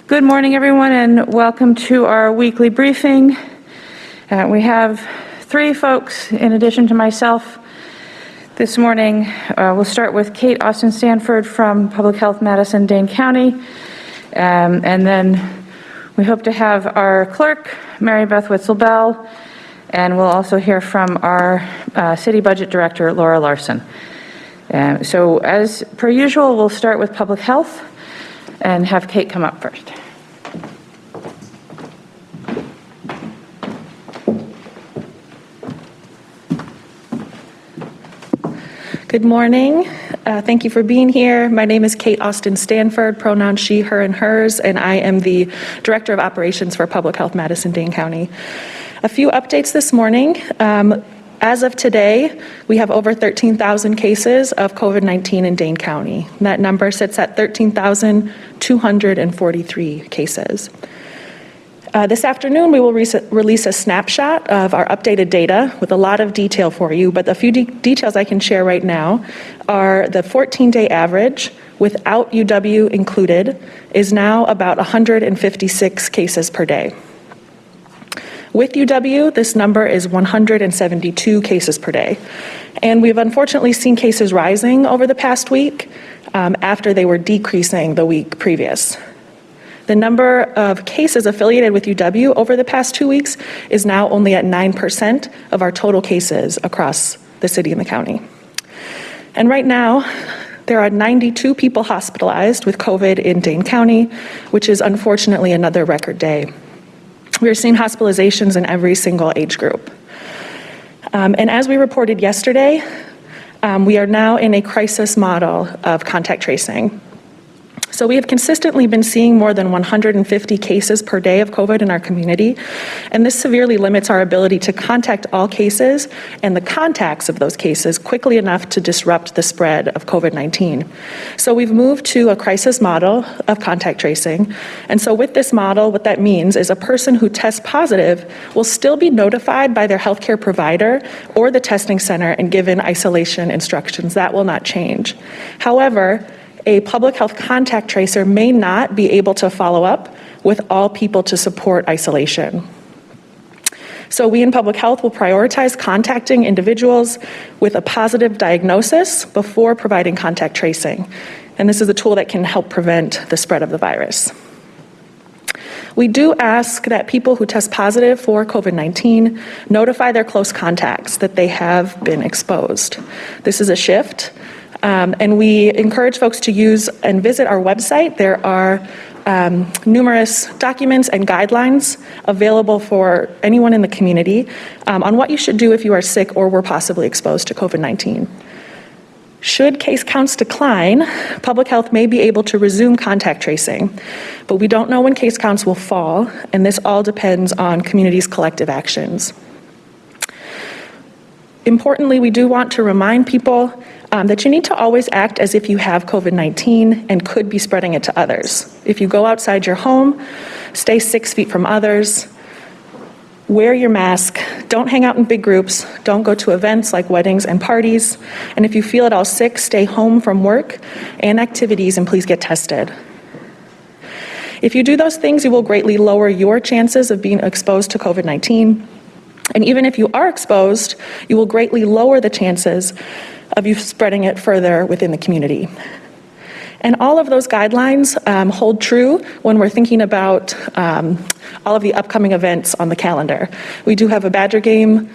Good morning, everyone, and welcome to our weekly briefing. We have three folks in addition to myself this morning. We'll start with Kate Austin-Stanford from Public Health Madison, Dane County, and then we hope to have our clerk, Mary Beth Witzel-Bell, and we'll also hear from our city budget director, Laura Larson. So as per usual, we'll start with public health and have Kate come up first. Good morning. Thank you for being here. My name is Kate Austin-Stanford, pronouns she, her, and hers, and I am the Director of Operations for Public Health Madison, Dane County. A few updates this morning. As of today, we have over 13,000 cases of COVID-19 in Dane County. That number sits at 13,243 cases. This afternoon, we will release a snapshot of our updated data with a lot of detail for you, but the few details I can share right now are the 14-day average without UW included is now about 156 cases per day. With UW, this number is 172 cases per day. And we've unfortunately seen cases rising over the past week after they were decreasing the week previous. The number of cases affiliated with UW over the past 2 weeks is now only at 9% of our total cases across the city and the county. And right now, there are 92 people hospitalized with COVID in Dane County, which is unfortunately another record day. We are seeing hospitalizations in every single age group. And as we reported yesterday, we are now in a crisis model of contact tracing. So we have consistently been seeing more than 150 cases per day of COVID in our community, and this severely limits our ability to contact all cases and the contacts of those cases quickly enough to disrupt the spread of COVID-19. So we've moved to a crisis model of contact tracing, and so with this model, what that means is a person who tests positive will still be notified by their healthcare provider or the testing center and given isolation instructions. That will not change. However, a public health contact tracer may not be able to follow up with all people to support isolation. So we in public health will prioritize contacting individuals with a positive diagnosis before providing contact tracing. And this is a tool that can help prevent the spread of the virus. We do ask that people who test positive for COVID-19 notify their close contacts that they have been exposed. This is a shift. And we encourage folks to use and visit our website. There are numerous documents and guidelines available for anyone in the community on what you should do if you are sick or were possibly exposed to COVID-19. Should case counts decline, public health may be able to resume contact tracing, but we don't know when case counts will fall, and this all depends on community's collective actions. Importantly, we do want to remind people that you need to always act as if you have COVID-19 and could be spreading it to others. If you go outside your home, stay 6 feet from others, wear your mask, don't hang out in big groups, don't go to events like weddings and parties, and if you feel at all sick, stay home from work and activities and please get tested. If you do those things, you will greatly lower your chances of being exposed to COVID-19. And even if you are exposed, you will greatly lower the chances of you spreading it further within the community. And all of those guidelines hold true when we're thinking about all of the upcoming events on the calendar. We do have a Badger game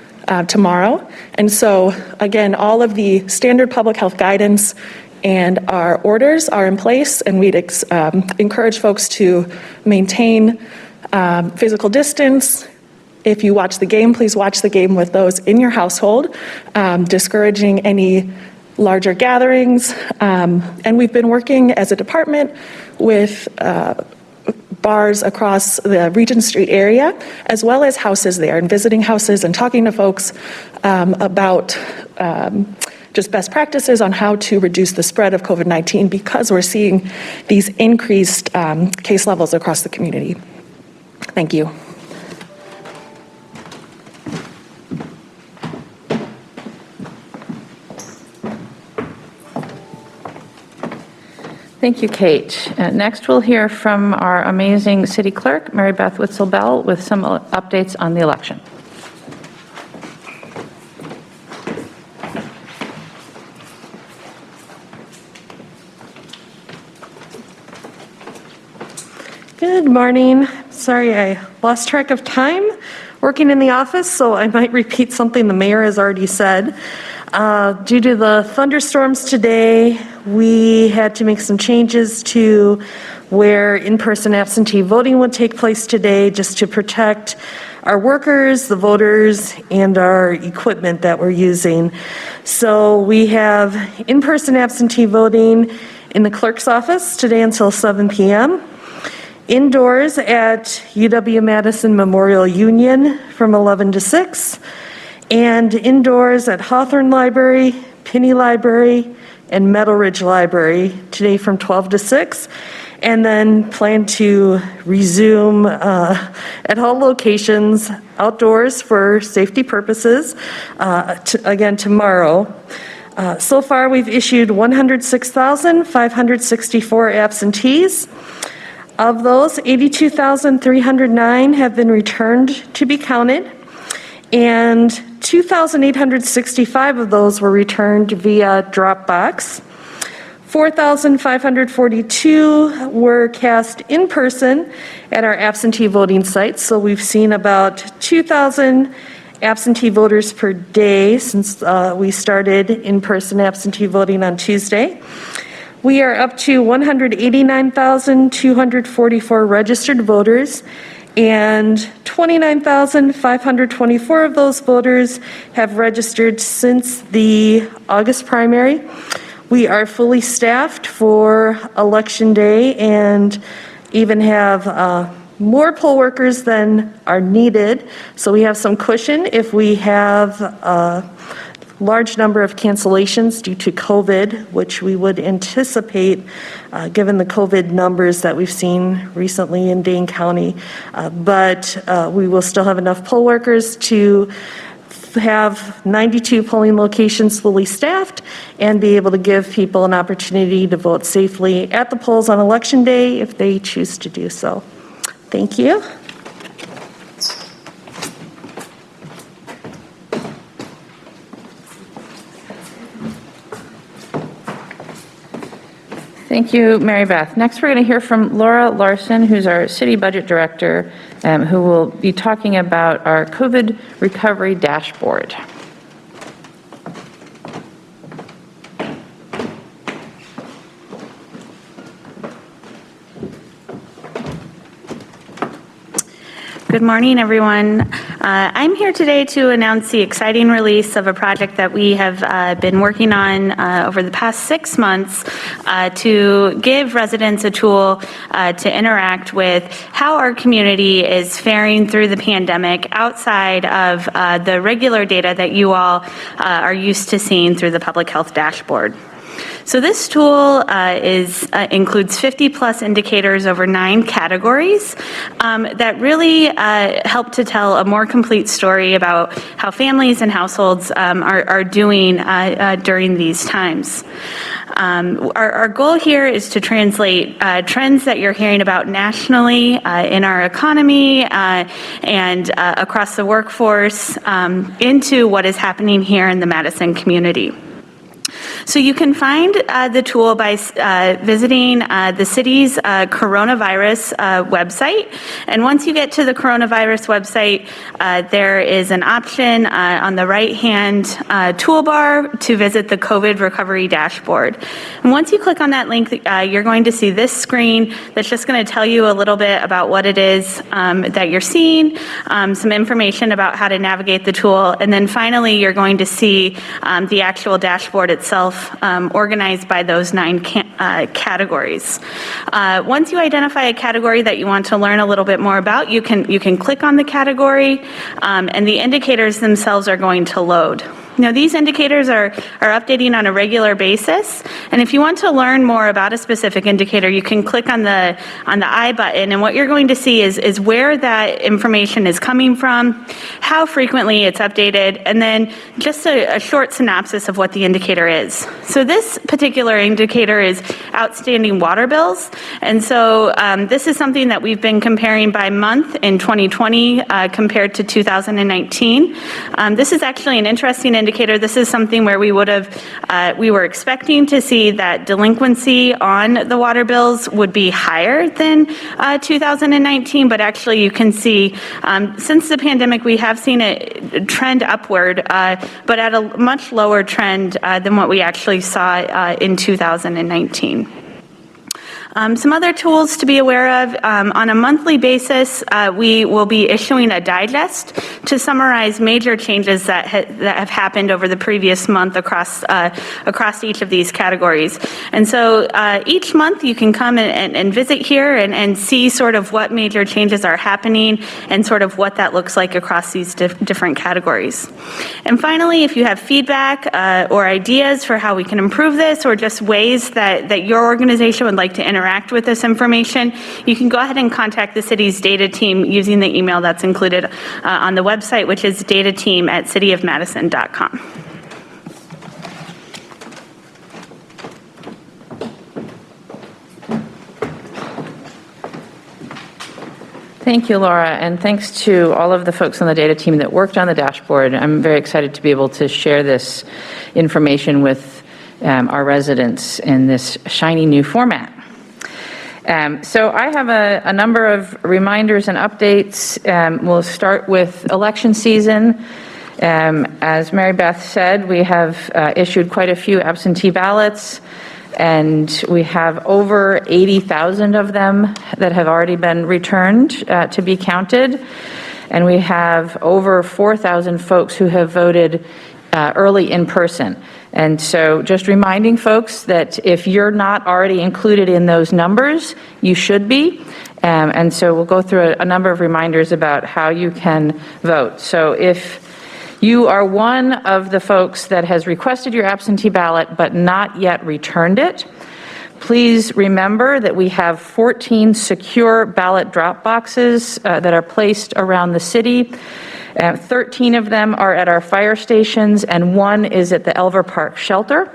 tomorrow, and so again, all of the standard public health guidance and our orders are in place, and we'd encourage folks to maintain physical distance. If you watch the game, please watch the game with those in your household, discouraging any larger gatherings. And we've been working as a department with bars across the Regent Street area, as well as houses there, and visiting houses and talking to folks about just best practices on how to reduce the spread of COVID-19 because we're seeing these increased case levels across the community. Thank you. Thank you, Kate. Next, we'll hear from our amazing city clerk, Mary Beth Witzel-Bell, with some updates on the election. Good morning. Sorry, I lost track of time working in the office, so I might repeat something the mayor has already said. Due to the thunderstorms today, we had to make some changes to where in-person absentee voting would take place today, just to protect our workers, the voters, and our equipment that we're using. So we have in-person absentee voting in the clerk's office today until 7 p.m., indoors at UW-Madison Memorial Union from 11 to 6, and indoors at Hawthorne Library, Pinney Library, and Meadow Ridge Library today from 12 to 6, and then plan to resume at all locations outdoors for safety purposes again tomorrow. So far, we've issued 106,564 absentees. Of those, 82,309 have been returned to be counted, and 2,865 of those were returned via Dropbox. 4,542 were cast in person at our absentee voting sites, so we've seen about 2,000 absentee voters per day since we started in-person absentee voting on Tuesday. We are up to 189,244 registered voters, and 29,524 of those voters have registered since the August primary. We are fully staffed for Election Day and even have more poll workers than are needed, so we have some cushion if we have large number of cancellations due to COVID, which we would anticipate given the COVID numbers that we've seen recently in Dane County. But we will still have enough poll workers to have 92 polling locations fully staffed and be able to give people an opportunity to vote safely at the polls on Election Day if they choose to do so. Thank you. Thank you, Mary Beth. Next, we're going to hear from Laura Larson, who's our city budget director, who will be talking about our COVID recovery dashboard. Good morning, everyone. I'm here today to announce the exciting release of a project that we have been working on over the past 6 months to give residents a tool to interact with how our community is faring through the pandemic outside of the regular data that you all are used to seeing through the public health dashboard. So this tool includes 50 plus indicators over 9 categories that really help to tell a more complete story about how families and households are doing during these times. Our goal here is to translate trends that you're hearing about nationally in our economy and across the workforce into what is happening here in the Madison community. So you can find the tool by visiting the city's coronavirus website. And once you get to the coronavirus website, there is an option on the right-hand toolbar to visit the COVID recovery dashboard. And once you click on that link, you're going to see this screen that's just going to tell you a little bit about what it is that you're seeing, some information about how to navigate the tool, and then finally you're going to see the actual dashboard itself organized by those 9 categories. Once you identify a category that you want to learn a little bit more about, you can click on the category and the indicators themselves are going to load. Now, these indicators are updating on a regular basis, and if you want to learn more about a specific indicator, you can click on the I button, and what you're going to see is where that information is coming from, how frequently it's updated, and then just a short synopsis of what the indicator is. So this particular indicator is outstanding water bills, and so this is something that we've been comparing by month in 2020 compared to 2019. This is actually an interesting indicator. This is something where we were expecting to see that delinquency on the water bills would be higher than 2019, but actually you can see since the pandemic we have seen a trend upward, but at a much lower trend than what we actually saw in 2019. Some other tools to be aware of, on a monthly basis, we will be issuing a digest to summarize major changes that have happened over the previous month across each of these categories. And so each month you can come and visit here and see sort of what major changes are happening and sort of what that looks like across these different categories. And finally, if you have feedback or ideas for how we can improve this, or just ways that your organization would like to interact with this information, you can go ahead and contact the city's data team using the email that's included on the website, which is datateam@cityofmadison.com. Thank you, Laura, and thanks to all of the folks on the data team that worked on the dashboard. I'm very excited to be able to share this information with our residents in this shiny new format. So I have a number of reminders and updates. We'll start with election season. As Mary Beth said, we have issued quite a few absentee ballots, and we have over 80,000 of them that have already been returned to be counted. And we have over 4,000 folks who have voted early in person. And so just reminding folks that if you're not already included in those numbers, you should be. And so we'll go through a number of reminders about how you can vote. So if you are one of the folks that has requested your absentee ballot but not yet returned it, please remember that we have 14 secure ballot drop boxes that are placed around the city. 13 of them are at our fire stations, and one is at the Elver Park shelter.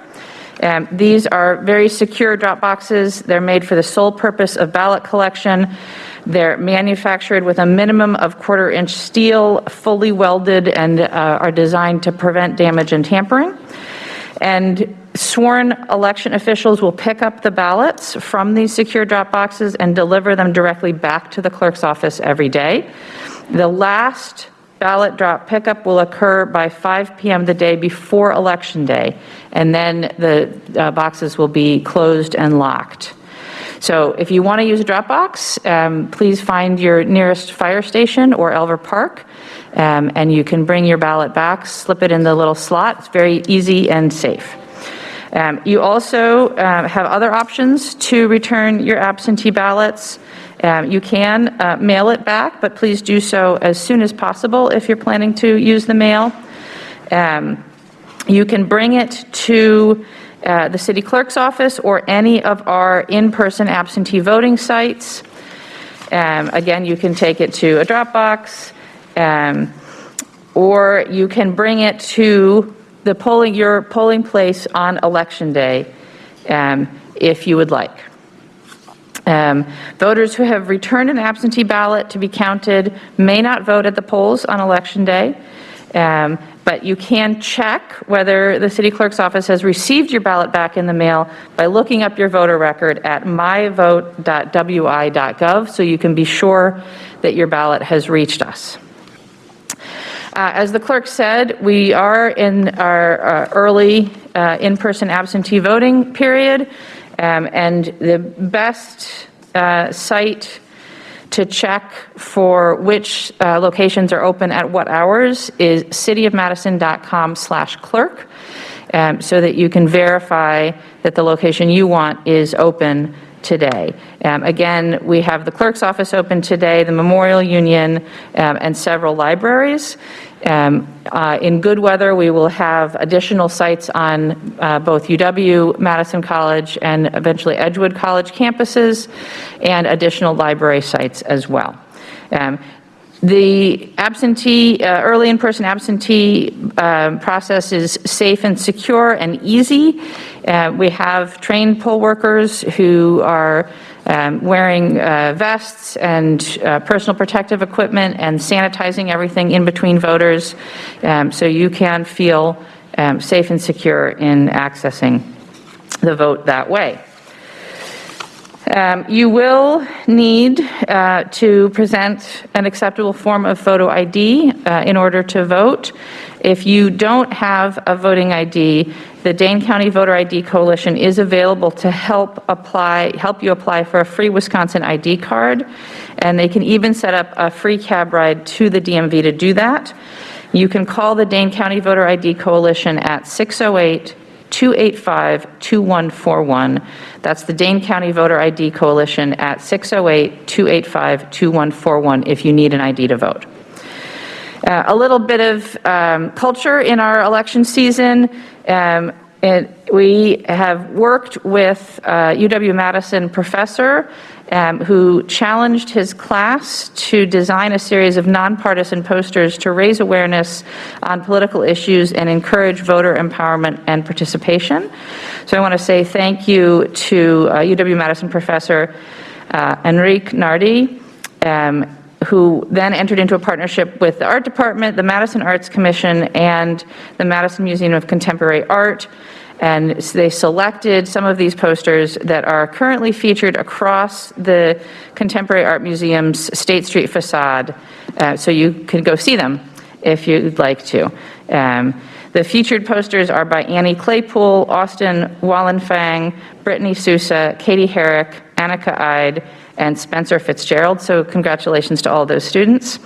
These are very secure drop boxes. They're made for the sole purpose of ballot collection. They're manufactured with a minimum of 1/4-inch steel, fully welded, and are designed to prevent damage and tampering. And sworn election officials will pick up the ballots from these secure drop boxes and deliver them directly back to the clerk's office every day. The last ballot drop pickup will occur by 5 p.m. the day before Election Day, and then the boxes will be closed and locked. So if you want to use a drop box, please find your nearest fire station or Elver Park, and you can bring your ballot back, slip it in the little slot. It's very easy and safe. You also have other options to return your absentee ballots. You can mail it back, but please do so as soon as possible if you're planning to use the mail. You can bring it to the city clerk's office or any of our in-person absentee voting sites. Again, you can take it to a drop box, or you can bring it to your polling place on Election Day if you would like. Voters who have returned an absentee ballot to be counted may not vote at the polls on Election Day, but you can check whether the city clerk's office has received your ballot back in the mail by looking up your voter record at myvote.wi.gov, so you can be sure that your ballot has reached us. As the clerk said, we are in our early in-person absentee voting period. And the best site to check for which locations are open at what hours is cityofmadison.com/clerk, so that you can verify that the location you want is open today. Again, we have the clerk's office open today, the Memorial Union, and several libraries. In good weather, we will have additional sites on both UW, Madison College, and eventually Edgewood College campuses, and additional library sites as well. The early in-person absentee process is safe and secure and easy. We have trained poll workers who are wearing vests and personal protective equipment and sanitizing everything in between voters, so you can feel safe and secure in accessing the vote that way. You will need to present an acceptable form of photo ID in order to vote. If you don't have a voting ID, the Dane County Voter ID Coalition is available to help you apply for a free Wisconsin ID card, and they can even set up a free cab ride to the DMV to do that. You can call the Dane County Voter ID Coalition at 608-285-2141. That's the Dane County Voter ID Coalition at 608-285-2141 if you need an ID to vote. A little bit of culture in our election season. We have worked with UW-Madison professor who challenged his class to design a series of nonpartisan posters to raise awareness on political issues and encourage voter empowerment and participation. So I want to say thank you to UW-Madison professor Enrique Nardi, who then entered into a partnership with the Art Department, the Madison Arts Commission, and the Madison Museum of Contemporary Art. And they selected some of these posters that are currently featured across the Contemporary Art Museum's State Street facade, so you can go see them if you'd like to. The featured posters are by Annie Claypool, Austin Wallenfang, Brittany Sousa, Katie Herrick, Annika Ide, and Spencer Fitzgerald, so congratulations to all those students.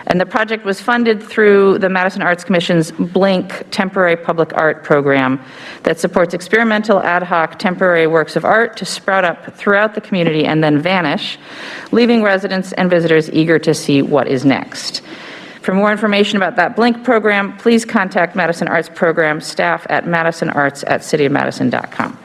And the project was funded through the Madison Arts Commission's Blink Temporary Public Art Program that supports experimental, ad hoc, temporary works of art to sprout up throughout the community and then vanish, leaving residents and visitors eager to see what is next. For more information about that Blink program, please contact Madison Arts Program staff at madisonarts@cityofmadison.com.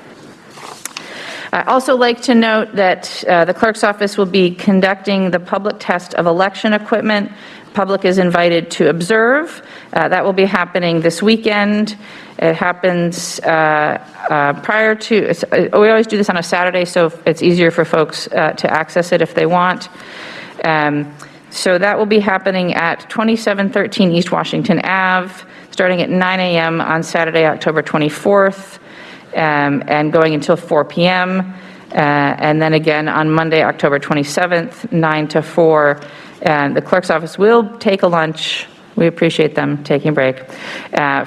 I'd also like to note that the clerk's office will be conducting the public test of election equipment. Public is invited to observe. That will be happening this weekend. It happens prior to, we always do this on a Saturday, so it's easier for folks to access it if they want. So that will be happening at 2713 East Washington Ave, starting at 9 a.m. on Saturday, October 24th. And going until 4 p.m. And then again on Monday, October 27th, 9 to 4. And the clerk's office will take a lunch. We appreciate them taking a break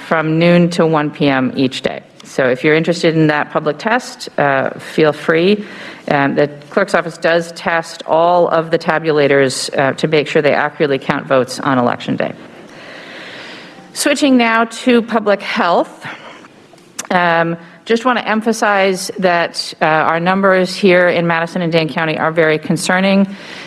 from noon to 1 p.m. each day. So if you're interested in that public test, feel free. The clerk's office does test all of the tabulators to make sure they accurately count votes on election day. Switching now to public health. Just want to emphasize that our numbers here in Madison and Dane County are very concerning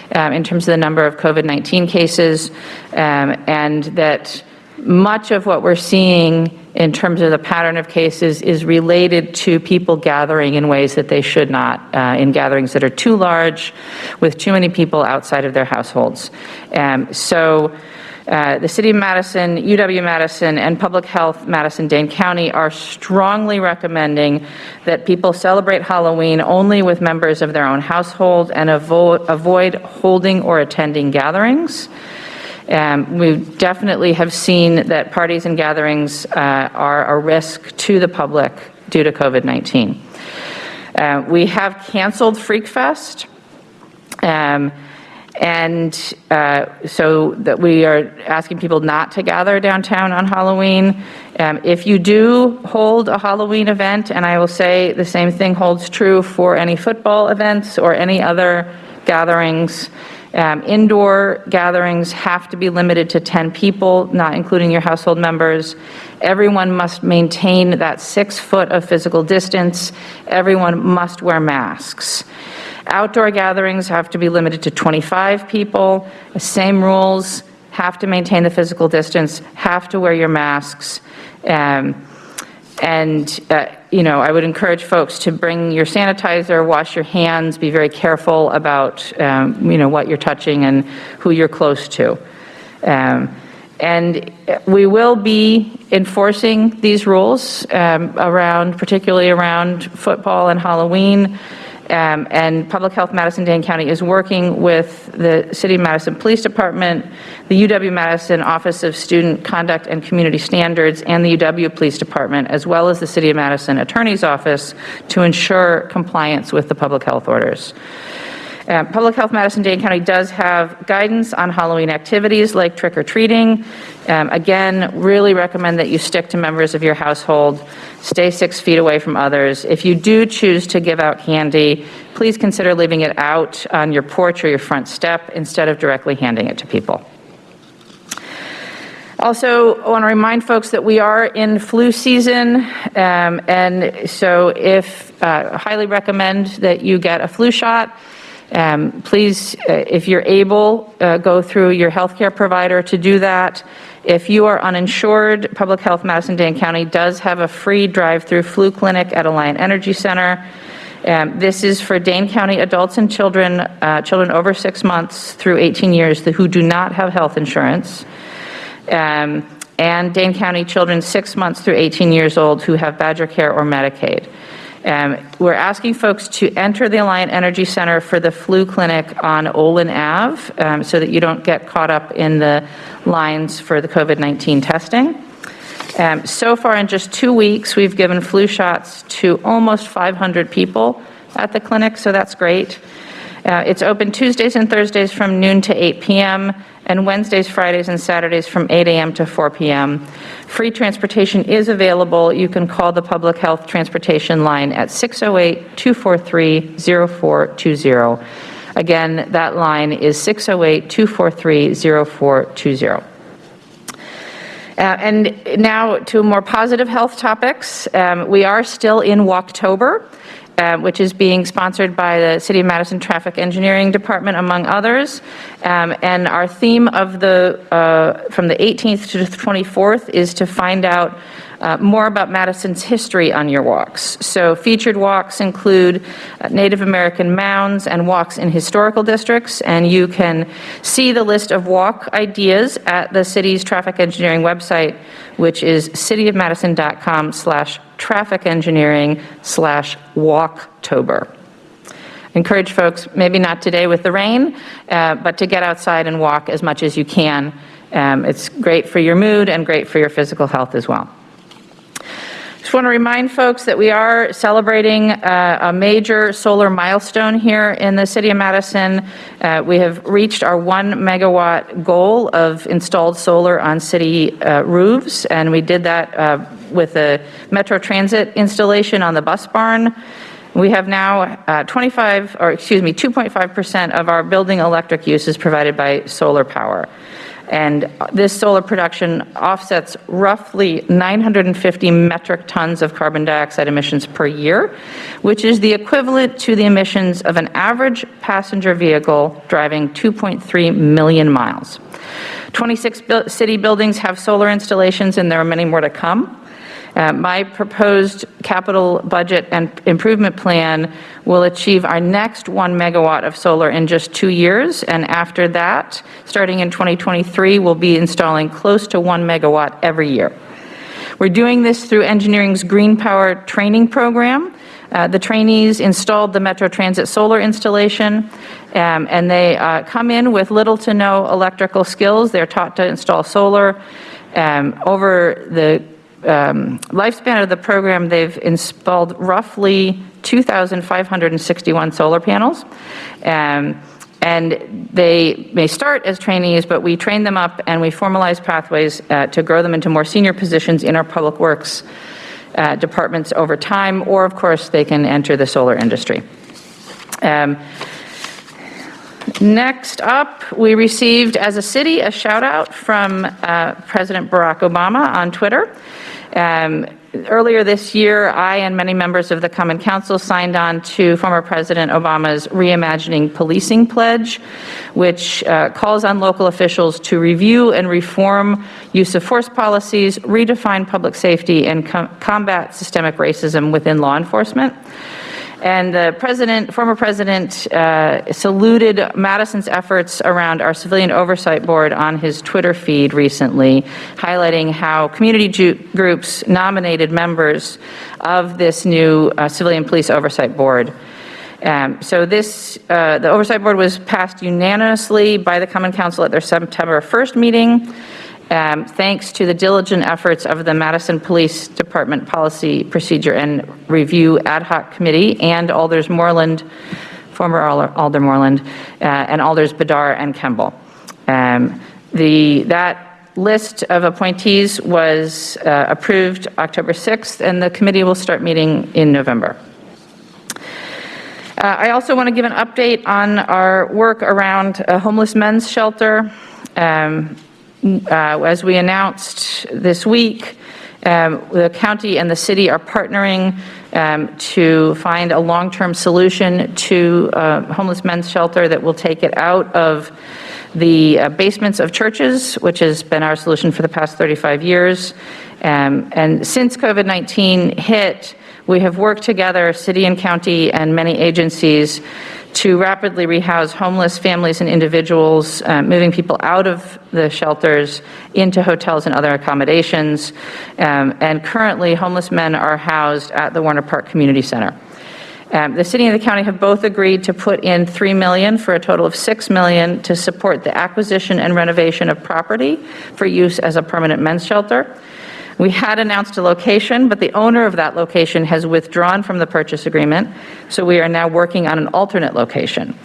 in terms of the number of COVID-19 cases, and that much of what we're seeing in terms of the pattern of cases is related to people gathering in ways that they should not, in gatherings that are too large with too many people outside of their households. The City of Madison, UW-Madison, and Public Health Madison-Dane County are strongly recommending that people celebrate Halloween only with members of their own household and avoid holding or attending gatherings. We definitely have seen that parties and gatherings are a risk to the public due to COVID-19. We have canceled Freak Fest. So that we are asking people not to gather downtown on Halloween. If you do hold a Halloween event, and I will say the same thing holds true for any football events or any other gatherings, Indoor gatherings have to be limited to 10 people, not including your household members. Everyone must maintain that 6 foot of physical distance. Everyone must wear masks. Outdoor gatherings have to be limited to 25 people. The same rules, have to maintain the physical distance, have to wear your masks. I would encourage folks to bring your sanitizer, wash your hands, be very careful about, what you're touching and who you're close to. And we will be enforcing these rules particularly around football and Halloween. And Public Health Madison-Dane County is working with the City of Madison Police Department, the UW-Madison Office of Student Conduct and Community Standards, and the UW Police Department, as well as the City of Madison Attorney's Office, to ensure compliance with the public health orders. Public Health Madison-Dane County does have guidance on Halloween activities like trick-or-treating. Again, really recommend that you stick to members of your household, stay 6 feet away from others. If you do choose to give out candy, please consider leaving it out on your porch or your front step instead of directly handing it to people. Also, I want to remind folks that we are in flu season, and so highly recommend that you get a flu shot. Please, if you're able, go through your healthcare provider to do that. If you are uninsured, Public Health Madison-Dane County does have a free drive-through flu clinic at Alliant Energy Center. This is for Dane County adults and children over 6 months through 18 years who do not have health insurance, and Dane County children 6 months through 18 years old who have Badger Care or Medicaid. We're asking folks to enter the Alliant Energy Center for the flu clinic on Olin Ave so that you don't get caught up in the lines for the COVID-19 testing. So far in just 2 weeks, we've given flu shots to almost 500 people at the clinic, so that's great. It's open Tuesdays and Thursdays from noon to 8 p.m. and Wednesdays, Fridays, and Saturdays from 8 a.m. to 4 p.m. Free transportation is available. You can call the Public Health Transportation line at 608-243-0420. Again, that line is 608-243-0420. And now to more positive health topics. We are still in Walktober, which is being sponsored by the City of Madison Traffic Engineering Department, among others. And our theme of from the 18th to the 24th is to find out more about Madison's history on your walks. So featured walks include Native American mounds and walks in historical districts, and you can see the list of walk ideas at the city's traffic engineering website, which is cityofmadison.com/trafficengineering/walktober. Encourage folks, maybe not today with the rain, but to get outside and walk as much as you can. It's great for your mood and great for your physical health as well. Just want to remind folks that we are celebrating a major solar milestone here in the City of Madison. We have reached our 1 megawatt goal of installed solar on city roofs, and we did that with a Metro Transit installation on the bus barn. We have now 2.5% of our building electric use is provided by solar power. And this solar production offsets roughly 950 metric tons of carbon dioxide emissions per year, which is the equivalent to the emissions of an average passenger vehicle driving 2.3 million miles. 26 city buildings have solar installations, and there are many more to come. My proposed capital budget and improvement plan will achieve our next 1 megawatt of solar in just 2 years, and after that, starting in 2023, we'll be installing close to 1 megawatt every year. We're doing this through engineering's Green Power training program. The trainees installed the Metro Transit solar installation, and they come in with little to no electrical skills. They're taught to install solar. Over the lifespan of the program, they've installed roughly 2,561 solar panels. And they may start as trainees, but we train them up and we formalize pathways to grow them into more senior positions in our public works departments over time, or of course they can enter the solar industry. Next up, we received as a city a shout out from President Barack Obama on Twitter. Earlier this year, I and many members of the Common Council signed on to former President Obama's Reimagining Policing Pledge, which calls on local officials to review and reform use of force policies, redefine public safety, and combat systemic racism within law enforcement. And the former president, saluted Madison's efforts around our Civilian Oversight Board on his Twitter feed recently, highlighting how community groups nominated members of this new Civilian Police Oversight Board. The Oversight Board was passed unanimously by the Common Council at their September 1st meeting. Thanks to the diligent efforts of the Madison Police Department Policy, Procedure, and Review Ad Hoc Committee and Alders Moreland, former Alder Moreland, and Alders Bedar and Kemble. That list of appointees was approved October 6th, and the committee will start meeting in November. I also want to give an update on our work around a homeless men's shelter. As we announced this week, the county and the city are partnering to find a long-term solution to homeless men's shelter that will take it out of the basements of churches, which has been our solution for the past 35 years. And since COVID-19 hit, we have worked together, city and county and many agencies, to rapidly rehouse homeless families and individuals, moving people out of the shelters into hotels and other accommodations. And currently, homeless men are housed at the Warner Park Community Center. The city and the county have both agreed to put in $3 million for a total of $6 million to support the acquisition and renovation of property for use as a permanent men's shelter. We had announced a location, but the owner of that location has withdrawn from the purchase agreement, so we are now working on an alternate location.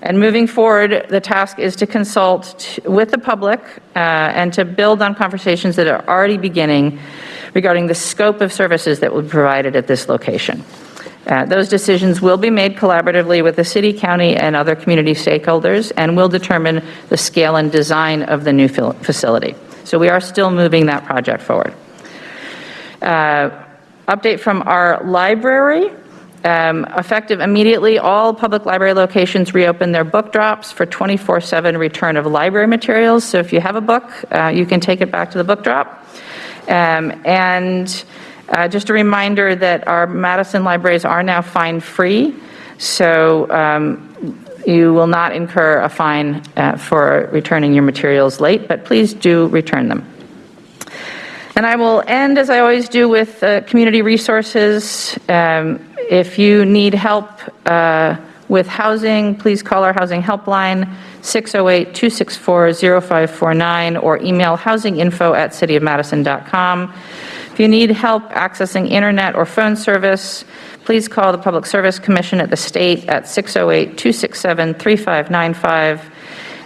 And moving forward, the task is to consult with the public and to build on conversations that are already beginning regarding the scope of services that will be provided at this location. Those decisions will be made collaboratively with the city, county, and other community stakeholders, and will determine the scale and design of the new facility. So we are still moving that project forward. Update from our library. Effective immediately, all public library locations reopen their book drops for 24/7 return of library materials. So if you have a book, you can take it back to the book drop. Just a reminder that our Madison libraries are now fine-free, so you will not incur a fine for returning your materials late, but please do return them. And I will end, as I always do, with community resources. If you need help with housing, please call our housing helpline, 608-264-0549, or email housinginfo@cityofmadison.com. If you need help accessing internet or phone service, please call the Public Service Commission at the state at 608-267-3595.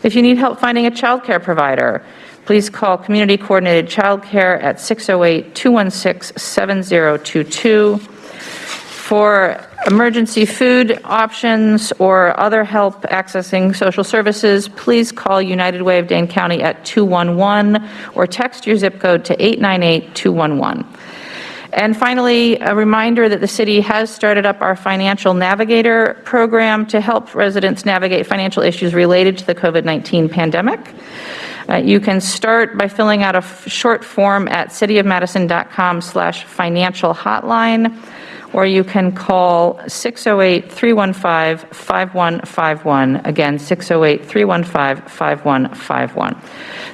If you need help finding a child care provider, please call Community Coordinated Child Care at 608-216-7022. For emergency food options or other help accessing social services, please call United Way of Dane County at 211 or text your zip code to 898-211. And finally, a reminder that the city has started up our Financial Navigator program to help residents navigate financial issues related to the COVID-19 pandemic. You can start by filling out a short form at cityofmadison.com/financial hotline, or you can call 608-315-5151. Again, 608-315-5151.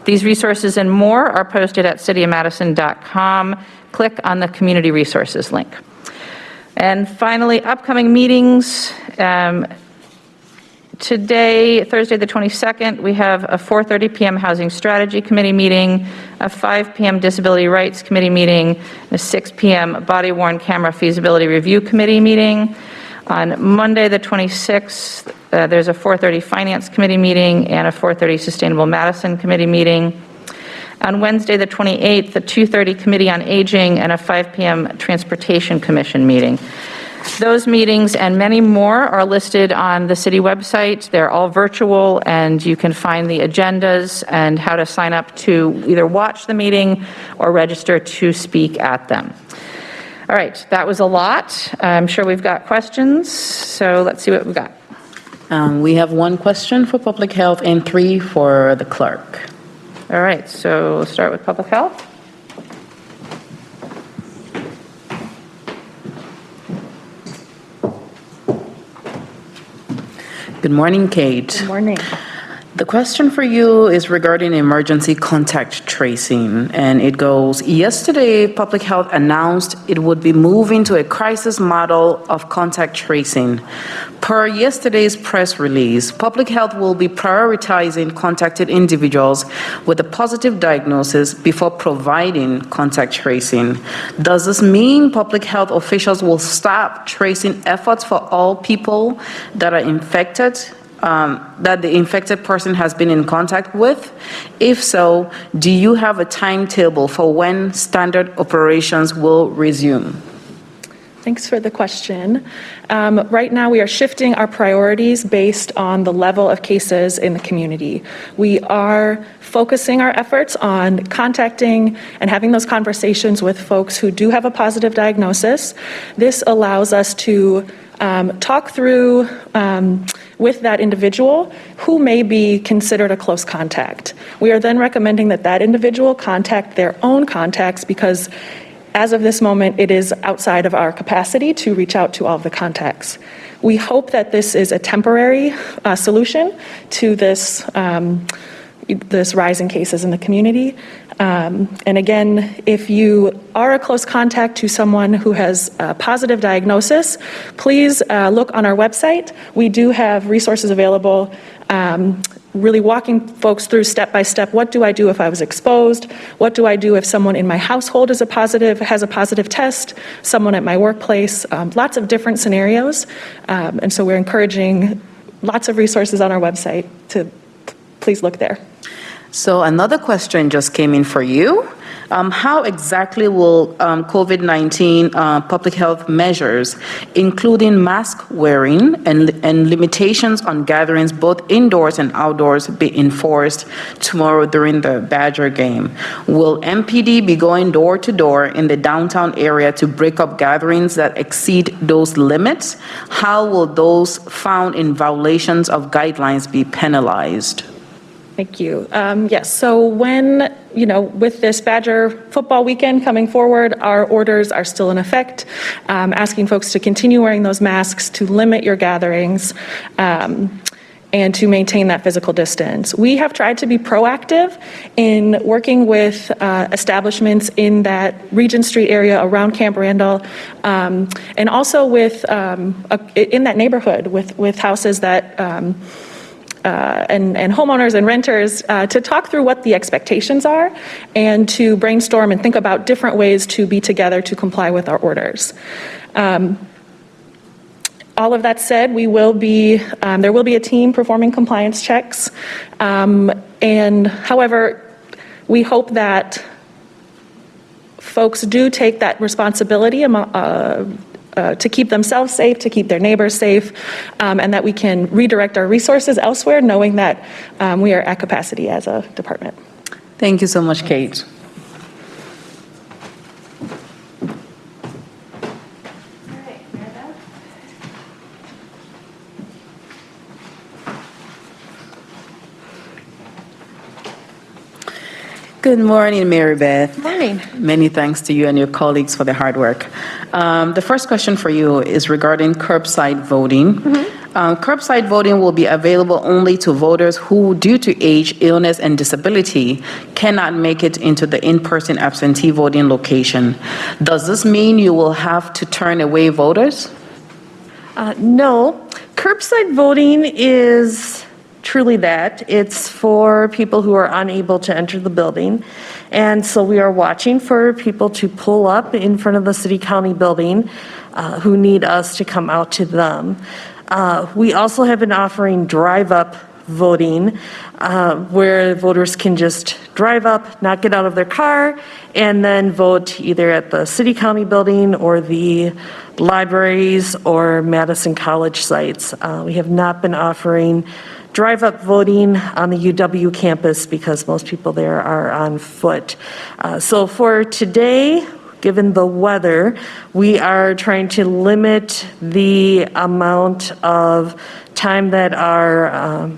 These resources and more are posted at cityofmadison.com. Click on the Community Resources link. And finally, upcoming meetings. Today, Thursday the 22nd, we have a 4:30 p.m. Housing Strategy Committee meeting, a 5 p.m. Disability Rights Committee meeting, and a 6 p.m. Body-worn Camera Feasibility Review Committee meeting. On Monday the 26th, there's a 4:30 Finance Committee meeting and a 4:30 Sustainable Madison Committee meeting. On Wednesday the 28th, the 2:30 Committee on Aging and a 5 p.m. Transportation Commission meeting. Those meetings and many more are listed on the city website. They're all virtual, and you can find the agendas and how to sign up to either watch the meeting or register to speak at them. All right, that was a lot. I'm sure we've got questions, so let's see what we've got. We have one question for public health and 3 for the clerk. All right, so we'll start with public health. Good morning, Kate. Good morning. The question for you is regarding emergency contact tracing, and it goes, yesterday, Public Health announced it would be moving to a crisis model of contact tracing. Per yesterday's press release, Public Health will be prioritizing contacted individuals with a positive diagnosis before providing contact tracing. Does this mean Public Health officials will stop tracing efforts for all people that are infected, that the infected person has been in contact with? If so, do you have a timetable for when standard operations will resume? Thanks for the question. Right now, we are shifting our priorities based on the level of cases in the community. We are focusing our efforts on contacting and having those conversations with folks who do have a positive diagnosis. This allows us to talk through with that individual who may be considered a close contact. We are then recommending that that individual contact their own contacts, because as of this moment, it is outside of our capacity to reach out to all of the contacts. We hope that this is a temporary solution to this rise in cases in the community. And again, if you are a close contact to someone who has a positive diagnosis, please look on our website. We do have resources available, really walking folks through step by step. What do I do if I was exposed? What do I do if someone in my household has a positive test? Someone at my workplace? Lots of different scenarios. And so we're encouraging lots of resources on our website to please look there. So another question just came in for you. How exactly will COVID-19 public health measures, including mask wearing and limitations on gatherings both indoors and outdoors, be enforced tomorrow during the Badger game? Will MPD be going door to door in the downtown area to break up gatherings that exceed those limits? How will those found in violations of guidelines be penalized? Thank you. Yes, so when, with this Badger football weekend coming forward, our orders are still in effect, asking folks to continue wearing those masks, to limit your gatherings, and to maintain that physical distance. We have tried to be proactive in working with establishments in that Regent Street area around Camp Randall, and also with in that neighborhood with houses that and homeowners and renters to talk through what the expectations are and to brainstorm and think about different ways to be together to comply with our orders. All of that said, there will be a team performing compliance checks. And however, we hope that folks do take that responsibility to keep themselves safe, to keep their neighbors safe, and that we can redirect our resources elsewhere, knowing that we are at capacity as a department. Thank you so much, Kate. Good morning, Mary Beth. Good morning. Many thanks to you and your colleagues for the hard work. The first question for you is regarding curbside voting. Curbside voting will be available only to voters who, due to age, illness, and disability, cannot make it into the in-person absentee voting location. Does this mean you will have to turn away voters? No. Curbside voting is truly that. It's for people who are unable to enter the building. And so we are watching for people to pull up in front of the city-county building who need us to come out to them. We also have been offering drive-up voting, where voters can just drive up, not get out of their car, and then vote either at the city county building or the libraries or Madison College sites. We have not been offering drive-up voting on the UW campus because most people there are on foot. So for today, given the weather, we are trying to limit the amount of time that our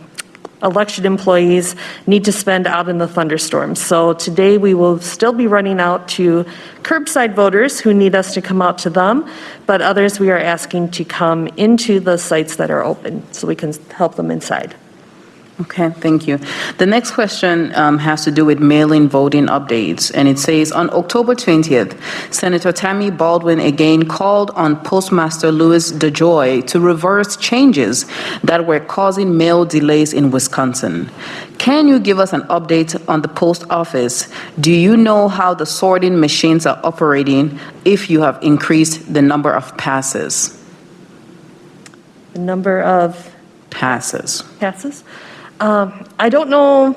election employees need to spend out in the thunderstorms. So today we will still be running out to curbside voters who need us to come out to them, but others we are asking to come into the sites that are open so we can help them inside. Okay, thank you. The next question has to do with mail-in voting updates, and it says, on October 20th, Senator Tammy Baldwin again called on Postmaster Louis DeJoy to reverse changes that were causing mail delays in Wisconsin. Can you give us an update on the post office? Do you know how the sorting machines are operating if you have increased the number of passes? The number of Passes. passes? I don't know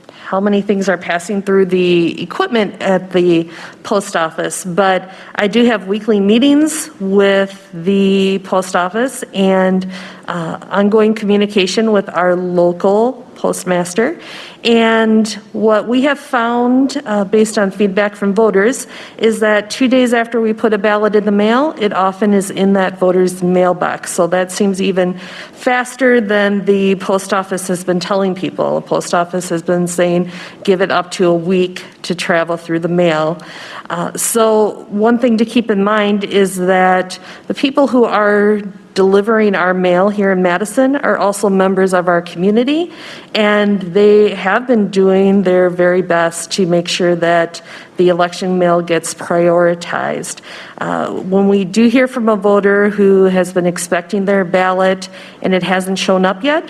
how many things are passing through the equipment at the post office, but I do have weekly meetings with the post office and ongoing communication with our local postmaster. And what we have found, based on feedback from voters, is that 2 days after we put a ballot in the mail, it often is in that voter's mailbox. So that seems even faster than the post office has been telling people. The post office has been saying, give it up to a week to travel through the mail. So one thing to keep in mind is that the people who are delivering our mail here in Madison are also members of our community, and they have been doing their very best to make sure that the election mail gets prioritized. When we do hear from a voter who has been expecting their ballot and it hasn't shown up yet,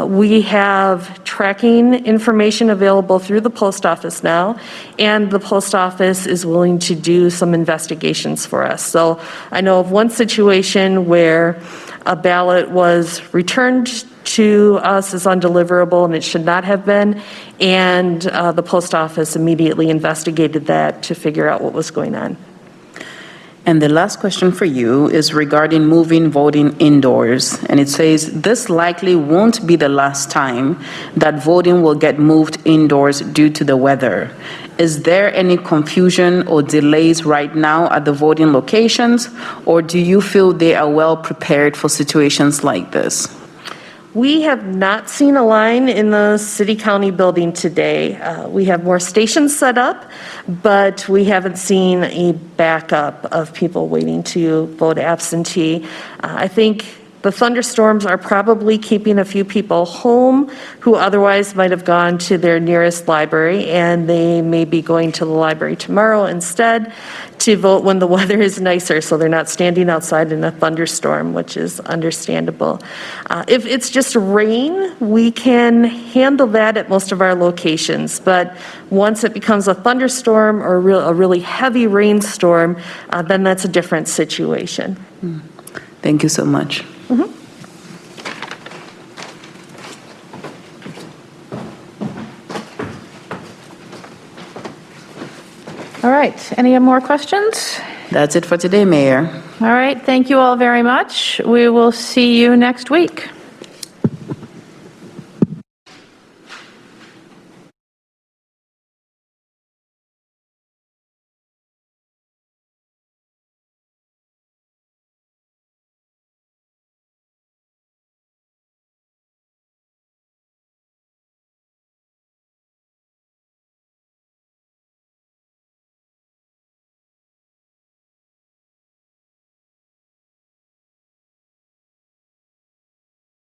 we have tracking information available through the post office now, and the post office is willing to do some investigations for us. So I know of one situation where a ballot was returned to us as undeliverable and it should not have been, and the post office immediately investigated that to figure out what was going on. And the last question for you is regarding moving voting indoors. And it says, this likely won't be the last time that voting will get moved indoors due to the weather. Is there any confusion or delays right now at the voting locations, or do you feel they are well prepared for situations like this? We have not seen a line in the city-county building today. We have more stations set up, but we haven't seen a backup of people waiting to vote absentee. I think the thunderstorms are probably keeping a few people home who otherwise might have gone to their nearest library, and they may be going to the library tomorrow instead to vote when the weather is nicer, so they're not standing outside in a thunderstorm, which is understandable. If it's just rain, we can handle that at most of our locations, but once it becomes a thunderstorm or a really heavy rainstorm, then that's a different situation. Thank you so much. All right, any more questions? That's it for today, Mayor. All right, thank you all very much. We will see you next week.